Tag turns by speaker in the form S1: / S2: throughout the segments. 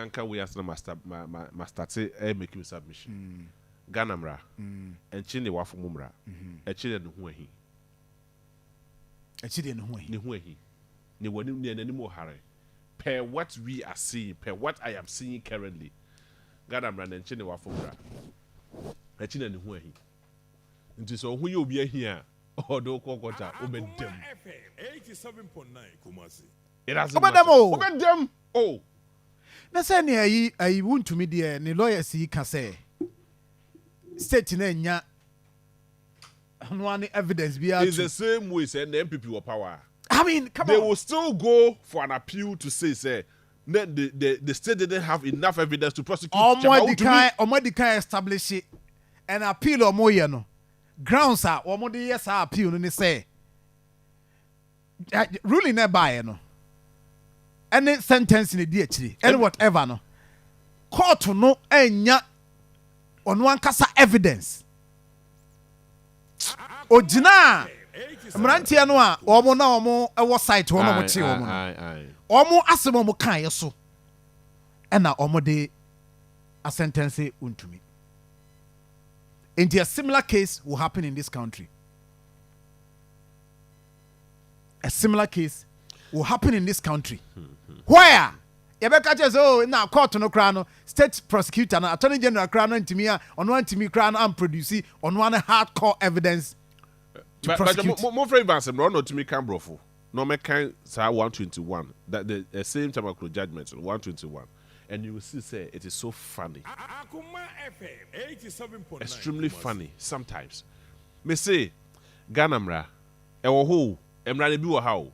S1: Anka we as the master say make you submission. Ganamra and Chile Wafumra. A Chile no he.
S2: A Chile no
S1: he. Ni wani any more hurry. Per what we are seeing, per what I am seeing currently. Ganamra and Chile Wafumra. A Chile no he. Nti so who you be here or do kokota obedem
S3: 87.9 Kumasi.
S1: It has
S2: obedem
S1: oh
S2: na say ne ayi wontumi de ne lawyers yi ka say state na nya no any evidence be
S1: it's the same way say the MPP were power.
S2: I mean come
S1: they
S2: on,
S1: will still go for an appeal to say the state didn't have enough evidence to prosecute
S2: Omodi can establish it and appeal omoye no grounds are omodi yes appeal no say ruling nearby no any sentence in the DHD any whatever no court no enya on one kasa evidence ojina mrantia no a omo na omo ewo site omo mo che omo asemo mo kan yeso ena omo de a sentence untumi. And a similar case will happen in this country. A similar case will happen in this country. Where? Yabeka just na court no crown, state prosecutor, na attorney general crown intimia on one to me crown and produce on one hardcore evidence to prosecute.
S1: But more favors and no to me can brofo. No me can say 121. That the same time of judgment 121. And you will see, say, it is so funny.
S3: Akoma FM 87.9.
S1: Extremely funny sometimes. Me say, Ganamra, ewo ho, emra ne bi wo ha o.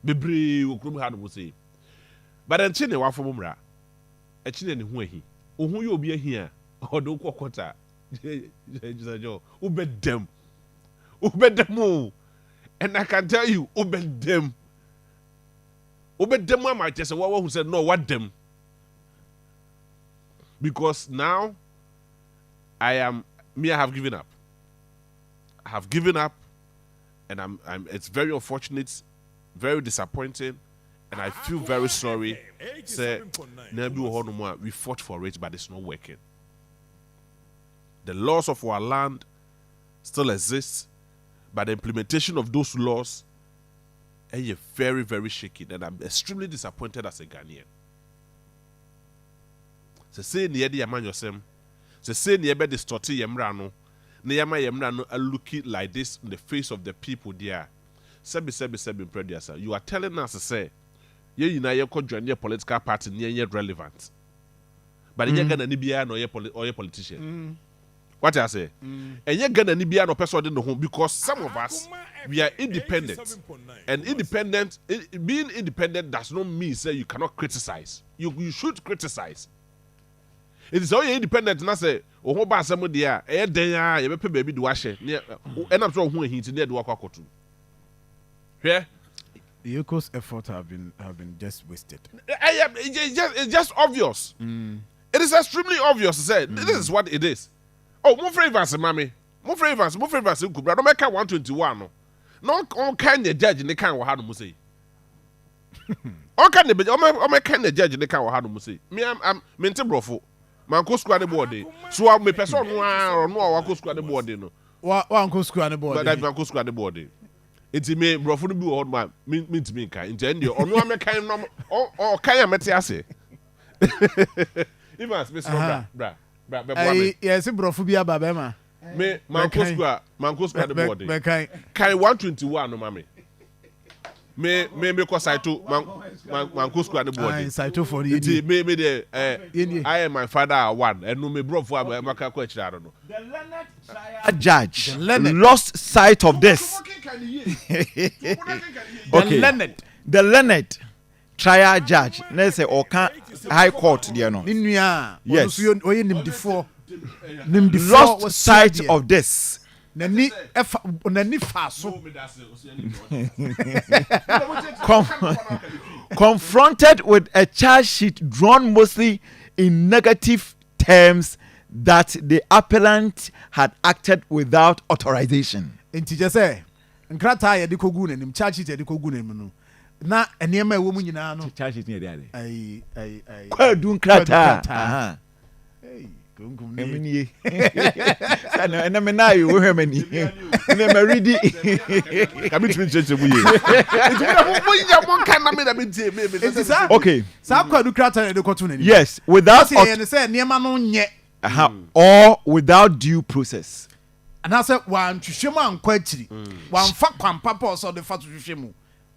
S1: Bebre wo krum ha no say. But then chine wa fo mumra. E chine ne ho ahi. Ohun ye obi ahi a, odo kokota. Jo, ubedem. Ubedem o. And I can tell you, ubedem. Ubedem am I just one who said no, what them? Because now I have given up. I have given up, and I'm it's very unfortunate, very disappointing, and I feel very sorry. Say, we fought for it, but it's not working. The laws of our land still exist, but the implementation of those laws is very, very shaky, and I'm extremely disappointed as a Ghanaian. Se say near the man yourself, se say near be distorted yemrano, near my yemrano are looking like this in the face of the people there. Sebi producer, you are telling us to say, you na ye could join your political party near yet relevant. But you're gonna nibia no your politician. What I say? And you're gonna nibia no person in the home because some of us we are independent. And being independent does not mean say you cannot criticize. You should criticize. It is all independent and I say, oh, who buy some of the air, you may pay baby do wash it. And I'm sure who he's near the walk to. Yeah?
S2: The Yoko's effort have been just wasted.
S1: It's just obvious. It is extremely obvious to say, this is what it is. Oh, more favors, mommy. More favors, you could, but don't make 121. No, all kind of judge in the kind of how to say. All kind of judge in the kind of how to say. Me, I'm mental brofo. Manko squad board. So I me person or no Wako squad board no.
S2: Wanko squad board.
S1: But that Manko squad board. It's me brofo no bi old man. Meet me kai. Into end or no me kai no or kai meti ase. Even Mr. Bra.
S2: Yes, brofo bi aba ma.
S1: Me Manko squad board. Kai 121 no mami. Me cause I too man go school at the board.
S2: Saito for you.
S1: Me the I and my father are one and no me bro for Amaka question I don't know.
S4: The learned judge lost sight of this. Okay. The learned trial judge. Let's say Oka High Court there no. Yes. Lost sight of this. Confronted with a charge sheet drawn mostly in negative terms that the appellant had acted without authorization.
S2: Inti just say nkrata ya dikogu nenim charge sheet ya dikogu nenim no na enema ewo mu nyina no
S4: charge sheet near there
S2: ai
S4: kwadu nkrata
S2: hey gungum
S4: emini sana na me na you we me ni na me ready
S1: Kami tumi cheche mu ye. Mo nya mo kan na me na me tie me.
S2: Okay. Sa kwadu krata de koto nani.
S4: Yes, without
S2: say enema no nye.
S4: Or without due process.
S2: And I said one twhwem ankwa akiri. One fa kwampapa also the fa twhwem.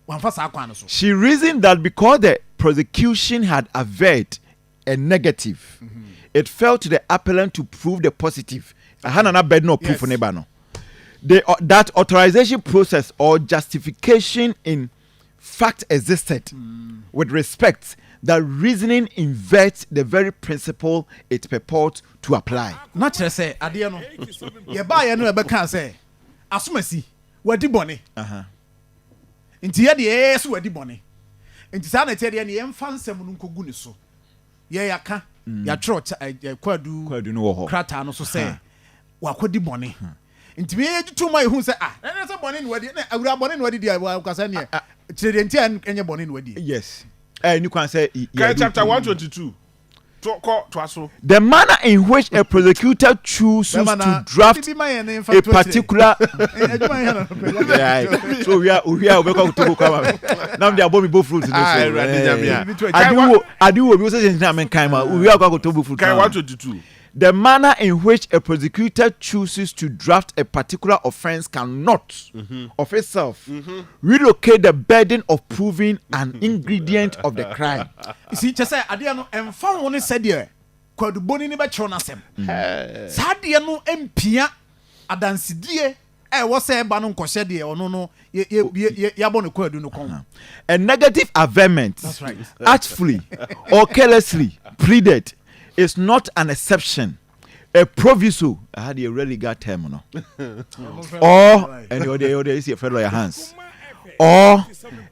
S2: One fa sa kwan so.
S4: She reasoned that because the prosecution had averred a negative, it fell to the appellant to prove the positive. Hanana bed no proof for no. That authorization process or justification in fact existed with respect that reasoning inverts the very principle it purports to apply.
S2: Not just say, Adiano, you buy a new can say, Asumasi, where the bonnet. Into the ass where the bonnet. Into sanitary and the infant seven kuguniso. Ye yaka, ya trot, quadu
S4: no
S2: cratano so say, what could the bonnet? Into me to my who say, there's a bonnet where I would have bonnet where the Casania, Children and your bonnet where
S4: yes. You can say
S1: chapter 122.
S4: The manner in which a prosecutor chooses to draft a particular so we are welcome to come now they are both fruits I do we are going to fruit
S1: 122.
S4: The manner in which a prosecutor chooses to draft a particular offense cannot, of itself, relocate the burden of proving an ingredient of the crime.
S2: You see, just say, Adiano, and found one said here, quad boni ni bachonasem. Sadiano empia, adansidie, was a banon cosedi or no, yabon quadu no com.
S4: A negative averment,
S2: that's right,
S4: artfully or carelessly pleaded is not an exception. A proviso, I had a really got terminal. Or any other is your fellow hands. Or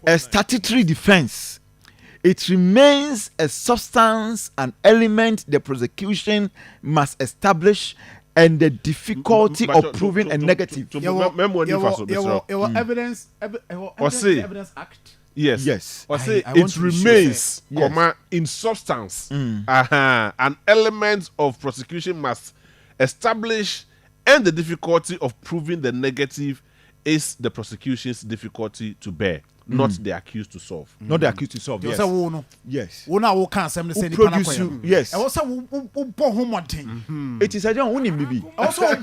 S4: a statutory defense. It remains a substance and element the prosecution must establish and the difficulty of proving a negative.
S2: Evidence act.
S1: Yes. Or say it remains, in substance, an element of prosecution must establish, and the difficulty of proving the negative is the prosecution's difficulty to bear, not the accused to solve.
S4: Not the accused to solve. Yes. Yes. Yes. It is a young woman, baby.
S2: Also, I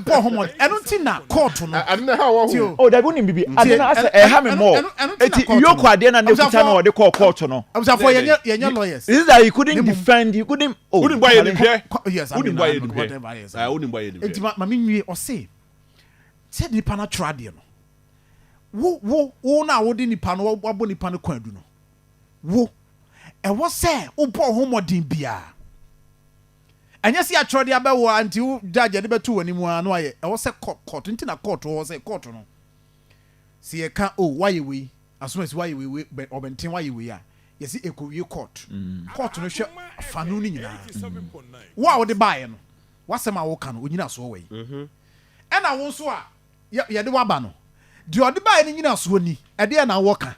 S2: don't think that court.
S4: Oh, that wouldn't be. I didn't ask a hammer more. Yoko Adena and they call court. No,
S2: I was for your lawyers.
S4: This is that you couldn't defend, you couldn't. Oh,
S1: wouldn't buy it.
S2: Yes, I
S1: wouldn't buy it. I wouldn't buy it.
S2: It's Mammy or say, said the Panatradian. Wo na wo de nipa no wo abo nipa no kwadu no wo e wo se wo bo homodin bia anya si atro de abawo anti wo judge de betu wani mu anu aye e wo se court ntina court wo se court no si e ka waye we asoma si waye we obenten waye we a ye si ekowie court court no hwe fanu ni nyina wo a wo de bae no wasema wo ka no onyina so we na wo so a ye de waba no the other by any so ni e de na worker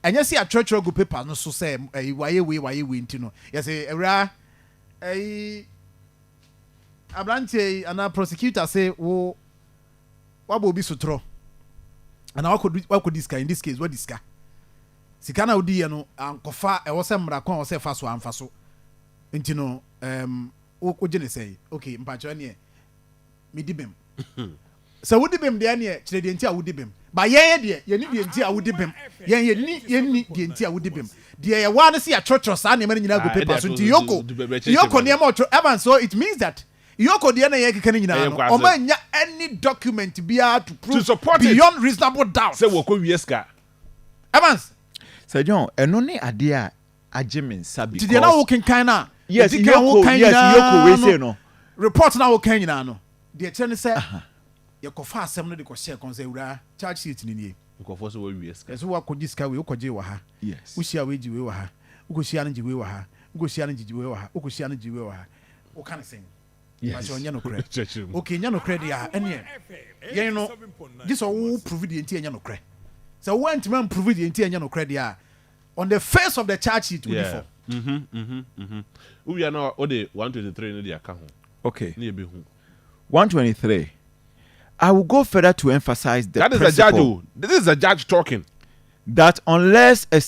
S2: enya see a church go paper no so say waye we ntino yes ewra abrante ana prosecutor say wo wabo bi sotro ana wako diska in this case what diska sika na odi ye no ankofa e wo se mra kon wo se fa so anfa so ntino wo gene say okay mpacho ne me dibem so wudi bem de ane kire de nti a wudi bem ba yen de ye ni de nti a wudi bem yen ni de nti a wudi bem de ye wa no se ya chocho sa ne mani nyina go paper so nti yoko ne ma Evan, so it means that yoko de na ye keka ni nyina no o ma nya any document bia to prove to support beyond it. Reasonable doubt
S1: say wo ko wieska
S2: Evans
S4: Sir John eno ne ade a agimen sabi because
S2: de na wo kenkan na
S4: yes yoko we say no
S2: report na wo kan nyina no de kire ne say ye kofa asem no de ko share kon say wura charge sheet ni nie
S1: nkofo so we yes
S2: so wa ko diska we ko je wa ha
S4: yes
S2: wo shia we ji we wa ha wo shia no ji we wa ha wo shia no ji we wa ha wo shia no ji we wa ha wo kan sen yes so nya no credit okay nya no credit ya ene ye no this all prove the enti nya no credit So when to man prove the intent no credit on the face of the charge sheet would
S1: Yeah.
S2: be
S1: We are now all the 123 in the account.
S4: Okay.
S1: Near be who.
S4: 123. I will go further to emphasize the
S1: That is a judge. Oh. This is a judge talking.
S4: that unless a